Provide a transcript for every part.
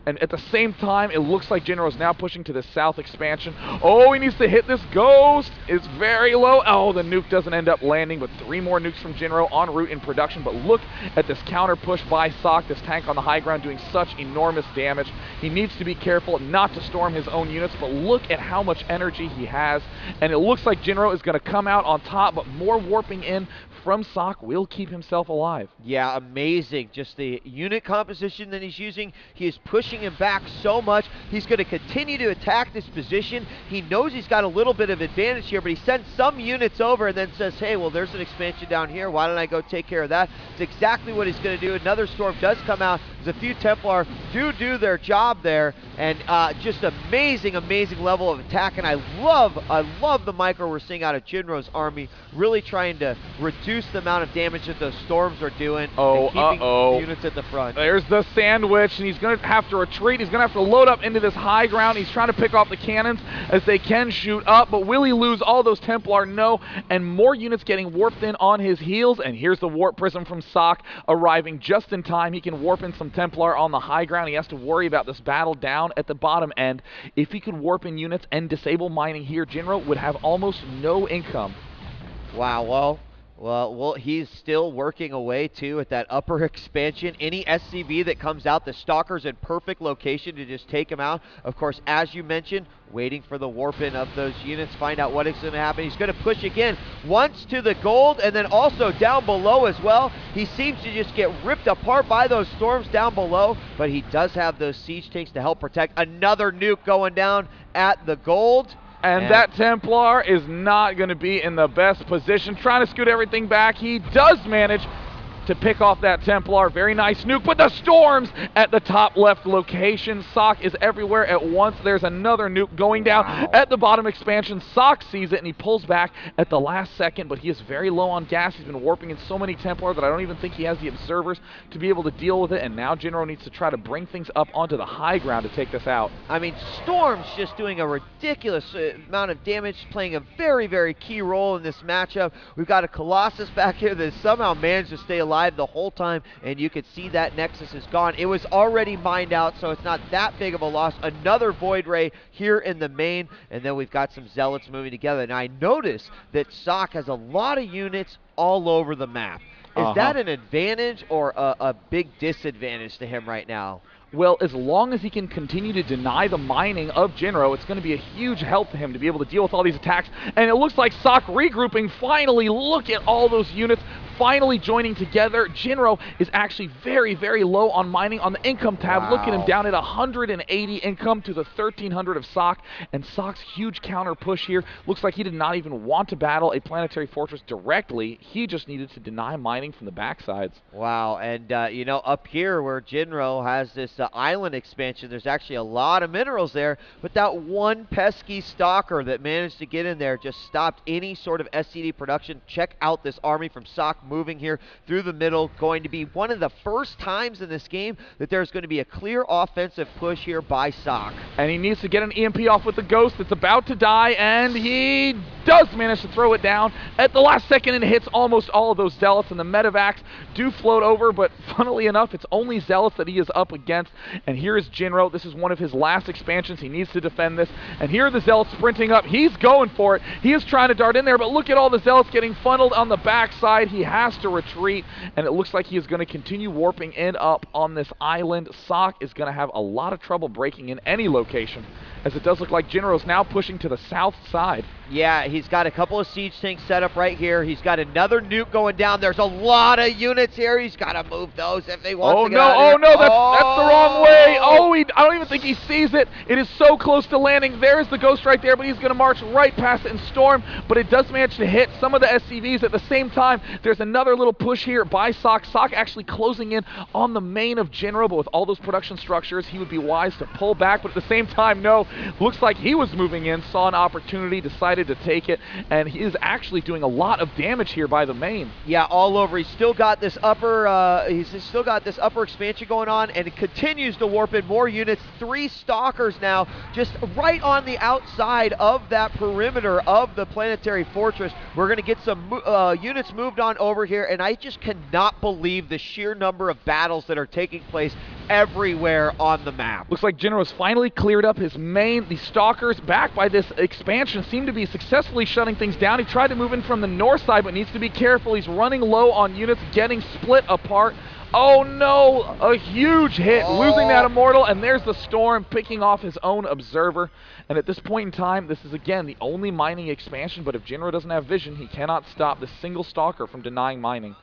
And at the same time, it looks like Jinro is now pushing to the south expansion. Oh, he needs to hit this ghost. It's very low. Oh, the nuke doesn't end up landing, but 3 more nukes from Jinro en route in production. But look at this counter push by Socke, this tank on the high ground doing such enormous damage. He needs to be careful not to storm his own units, but look at how much energy he has. And it looks like Jinro is going to come out on top, but more warping in from Socke will keep himself alive. Yeah, amazing. Just the unit composition that he's using. He is pushing him back so much. He's going to continue to attack this position. He knows he's got a little bit of advantage here, but he sends some units over and then says, hey, well, there's an expansion down here. Why don't I go take care of that? It's exactly what he's going to do. Another storm does come out. There's a few Templar do their job there, and just amazing level of attack. And I love the micro we're seeing out of Jinro's army, really trying to reduce the amount of damage that those storms are doing. Oh, and keeping units at the front. There's the sandwich, and he's going to have to retreat. He's going to have to load up into this high ground. He's trying to pick off the cannons as they can shoot up, but will he lose all those Templar? No, and more units getting warped in on his heels, and here's the warp prism from Socke arriving just in time. He can warp in some Templar on the high ground. He has to worry about this battle down at the bottom end. If he could warp in units and disable mining here, Jinro would have almost no income. Wow, well, he's still working away, too, at that upper expansion. Any SCV that comes out, the Stalker's in perfect location to just take him out. Of course, as you mentioned, waiting for the warp-in of those units, find out what is going to happen. He's going to push again, once to the gold, and then also down below as well. He seems to just get ripped apart by those storms down below, but he does have those siege tanks to help protect. Another nuke going down at the gold. And that Templar is not going to be in the best position. Trying to scoot everything back. He does manage to pick off that Templar. Very nice nuke, but the storms at the top left location. Socke is everywhere at once. There's another nuke going down at the bottom expansion. Socke sees it, and he pulls back at the last second, but he is very low on gas. He's been warping in so many Templar that I don't even think he has the observers to be able to deal with it, and now Jinro needs to try to bring things up onto the high ground to take this out. I mean, Storm's just doing a ridiculous amount of damage, playing a very key role in this matchup. We've got a Colossus back here that somehow managed to stay alive the whole time, and you could see that Nexus is gone. It was already mined out, so it's not that big of a loss. Another Void Ray here in the main, and then we've got some Zealots moving together. Now I notice that Socke has a lot of units all over the map. Is that an advantage or a big disadvantage to him right now? Well, as long as he can continue to deny the mining of Jinro, it's going to be a huge help to him to be able to deal with all these attacks. And it looks like Socke regrouping finally. Look at all those units finally joining together. Jinro is actually very low on mining on the income tab. Look at him down at 180 income to the 1300 of Socke. And Socke's huge counter push here. Looks like he did not even want to battle a planetary fortress directly. He just needed to deny mining from the backsides. Wow, and you know, up here where Jinro has this island expansion, there's actually a lot of minerals there, but that one pesky Stalker that managed to get in there just stopped any sort of SCD production. Check out this army from Socke moving here through the middle. Going to be one of the first times in this game that there's going to be a clear offensive push here by Socke. And he needs to get an EMP off with the Ghost that's about to die, and he does manage to throw it down at the last second, and hits almost all of those Zealots, and the medevacs do float over, but funnily enough, it's only Zealots that he is up against. And here is Jinro. This is one of his last expansions. He needs to defend this, and here are the Zealots sprinting up. He's going for it. He is trying to dart in there, but look at all the Zealots getting funneled on the backside. He has to retreat, and it looks like he is going to continue warping in up on this island. Socke is going to have a lot of trouble breaking in any location, as it does look like Jinro is now pushing to the south side. Yeah, he's got a couple of siege tanks set up right here. He's got another nuke going down. There's a lot of units here. He's got to move those if he wants to get out of here. That's the wrong way. I don't even think he sees it. It is so close to landing. There's the Ghost right there, but he's going to march right past it and storm, but it does manage to hit some of the SCVs at the same time. There's another little push here by Socke. Socke actually closing in on the main of Jinro, but with all those production structures, he would be wise to pull back, but at the same time, no. Looks like he was moving in, saw an opportunity, decided to take it, and he is actually doing a lot of damage here by the main. Yeah, all over. He's still got this upper expansion going on, and it continues to warp in more units. 3 Stalkers now, just right on the outside of that perimeter of the planetary fortress. We're going to get some units moved on over here, and I just cannot believe the sheer number of battles that are taking place everywhere on the map. Looks like Jinro's finally cleared up his main. The Stalkers, backed by this expansion, seem to be successfully shutting things down. He tried to move in from the north side, but needs to be careful. He's running low on units, getting split apart. Oh no, a huge hit, losing that Immortal, and there's the Storm picking off his own Observer. And at this point in time, this is again the only mining expansion, but if Jinro doesn't have vision, he cannot stop the single Stalker from denying mining.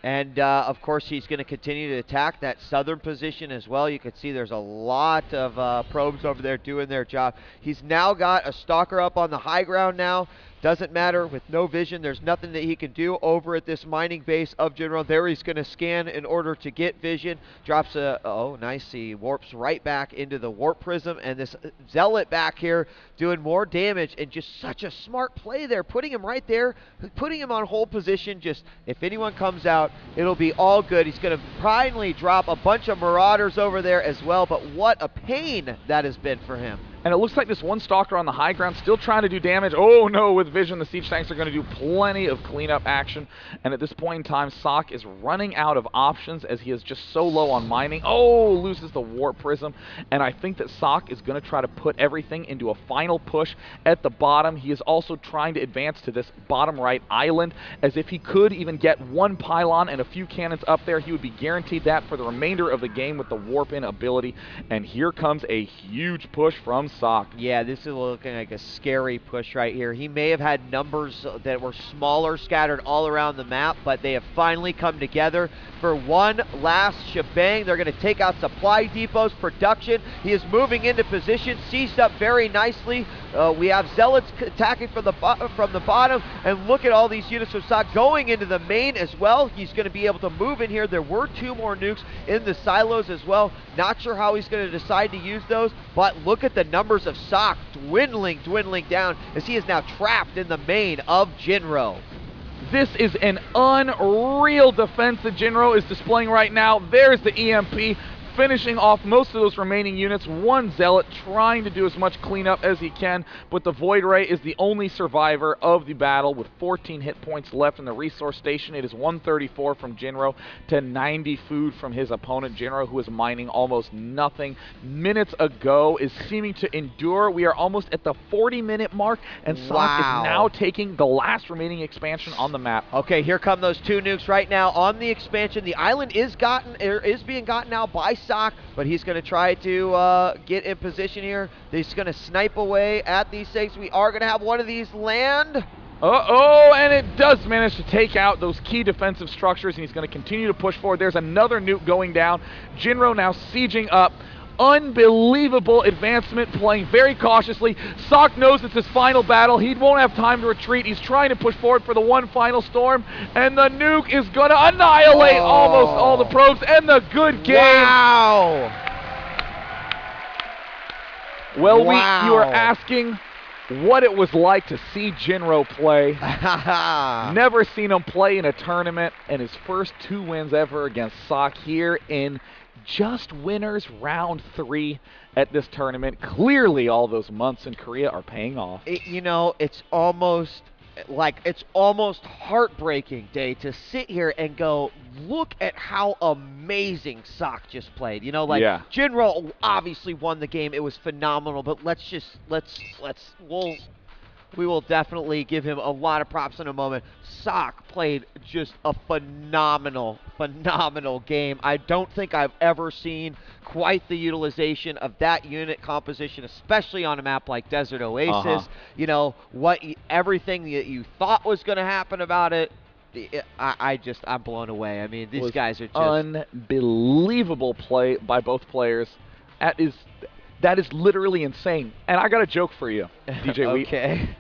And, of course, he's going to continue to attack that southern position as well. You can see there's a lot of probes over there doing their job. He's now got a Stalker up on the high ground now. Doesn't matter, with no vision, there's nothing that he can do over at this mining base of Jinro. There he's going to scan in order to get vision. Drops a, oh, nice, he warps right back into the warp prism, and this Zealot back here doing more damage, and just such a smart play there, putting him right there, putting him on hold position. Just, if anyone comes out, it'll be all good. He's going to finally drop a bunch of Marauders over there as well, but what a pain that has been for him. And it looks like this one Stalker on the high ground still trying to do damage. Oh no, with vision, the siege tanks are going to do plenty of cleanup action. And at this point in time, Socke is running out of options as he is just so low on mining. Oh, loses the warp prism. And I think that Socke is going to try to put everything into a final push at the bottom. He is also trying to advance to this bottom right island, as if he could even get one pylon and a few cannons up there, he would be guaranteed that for the remainder of the game with the warp in ability. And here comes a huge push from Socke. Yeah, this is looking like a scary push right here. He may have had numbers that were smaller scattered all around the map, but they have finally come together for one last shebang. They're going to take out supply depots, production. He is moving into position, seized up very nicely. We have Zealots attacking from the bottom, and look at all these units from Socke going into the main as well. He's going to be able to move in here. There were 2 more nukes in the silos as well. Not sure how he's going to decide to use those, but look at the numbers of Socke dwindling down as he is now trapped in the main of Jinro. This is an unreal defense that Jinro is displaying right now. There's the EMP, finishing off most of those remaining units. One Zealot trying to do as much cleanup as he can, but the Void Ray is the only survivor of the battle with 14 hit points left in the resource station. It is 134 from Jinro to 90 food from his opponent. Jinro, who is mining almost nothing minutes ago, is seeming to endure. We are almost at the 40-minute mark, and Socke is now taking the last remaining expansion on the map. Okay, here come those 2 nukes right now on the expansion. The island is being gotten out by Socke, but he's going to try to get in position here. He's going to snipe away at these things. We are going to have one of these land. Uh-oh, and it does manage to take out those key defensive structures, and he's going to continue to push forward. There's another nuke going down. Jinro now sieging up. Unbelievable advancement, playing very cautiously. Socke knows it's his final battle. He won't have time to retreat. He's trying to push forward for the one final storm, and the nuke is going to annihilate almost all the probes, and the good game. Wow. Well, you are asking what it was like to see Jinro play. Never seen him play in a tournament, and his first 2 wins ever against Socke here in just winners round 3 at this tournament. Clearly all those months in Korea are paying off. It's almost heartbreaking, Day, to sit here and go, look at how amazing Socke just played. Jinro obviously won the game. It was phenomenal, but we will definitely give him a lot of props in a moment. Socke played just a phenomenal game. I don't think I've ever seen quite the utilization of that unit composition, especially on a map like Desert Oasis. Everything that you thought was going to happen about it, I'm blown away. I mean, these guys are just unbelievable play by both players. That is literally insane. And I got a joke for you, DJ. Okay.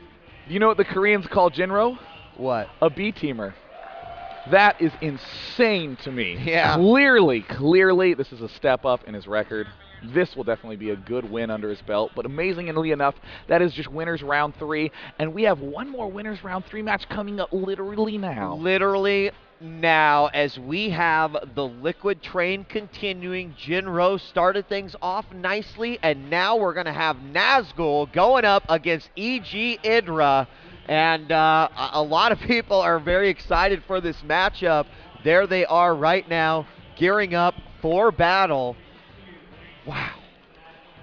Do you know what the Koreans call Jinro? What? A B-teamer. That is insane to me. Yeah. Clearly, this is a step up in his record. This will definitely be a good win under his belt. But amazingly enough, that is just winners round 3. And we have one more winners round 3 match coming up literally now. Literally now, as we have the Liquid train continuing. Jinro started things off nicely, and now we're going to have Nazgul going up against EG Idra. And a lot of people are very excited for this matchup. There they are right now, gearing up for battle. Wow.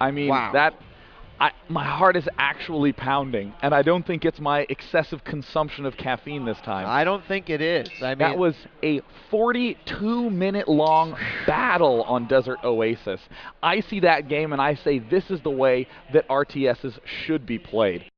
I mean, Wow. my heart is actually pounding, and I don't think it's my excessive consumption of caffeine this time. I don't think it is. I mean, that was a 42-minute long battle on Desert Oasis. I see that game and I say this is the way that RTSs should be played.